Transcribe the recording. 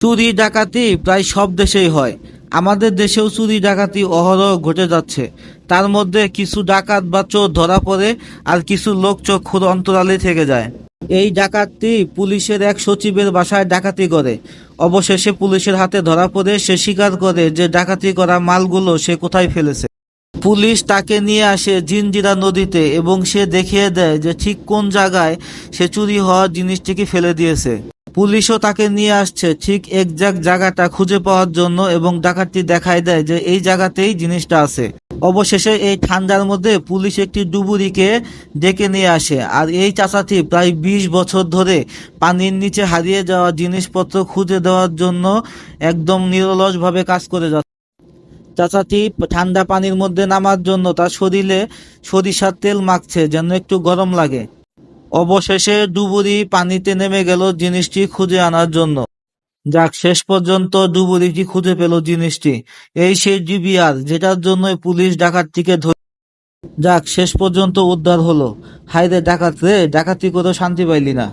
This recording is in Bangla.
চুরি ডাকাতি প্রায় সব দেশেই হয়। আমাদের দেশেও চুরি ডাকাতি অহরহ ঘটে যাচ্ছে। তার মধ্যে কিছু ডাকাত বা চোর ধরা পড়ে, আর কিছু লোক চক্ষুর অন্তরালে থেকে যায়। এই ডাকাতটি পুলিশের এক সচিবের বাসায় ডাকাতি করে। অবশেষে পুলিশের হাতে ধরা পড়ে সে স্বীকার করে যে ডাকাতি করা মালগুলো সে কোথায় ফেলেছে। পুলিশ তাকে নিয়ে আসে জিঞ্জিরা নদীতে এবং সে দেখিয়ে দেয় যে ঠিক কোন জায়গায় সে চুরি হওয়া জিনিসটিকে ফেলে দিয়েছে। পুলিশও তাকে নিয়ে আসছে ঠিক একজ্যাক্ট জায়গাটা খুঁজে পাওয়ার জন্য এবং ডাকাতটি দেখায় দেয় যে এই জায়গাতেই জিনিসটা আছে। অবশেষে এই ঠান্ডার মধ্যে পুলিশ একটি ডুবুরিকে ডেকে নিয়ে আসে, আর এই চাচাটি প্রায় 20 বছর ধরে পানির নিচে হারিয়ে যাওয়া জিনিসপত্র খুঁজে দেওয়ার জন্য একদম নিরলসভাবে কাজ করে যাচ্ছে। চাচাটি ঠান্ডা পানির মধ্যে নামার জন্য তার শরীরে সরিষার তেল মাখছে যেন একটু গরম লাগে। অবশেষে ডুবুরি পানিতে নেমে গেল জিনিসটি খুঁজে আনার জন্য। যাক, শেষ পর্যন্ত ডুবুরিটি খুঁজে পেল জিনিসটি। এই সেই ডিবিআর যেটার জন্য পুলিশ ডাকাতটিকে ধরে। যাক, শেষ পর্যন্ত উদ্ধার হলো। হায় রে ডাকাত রে, ডাকাতি করে শান্তি পাইলি না।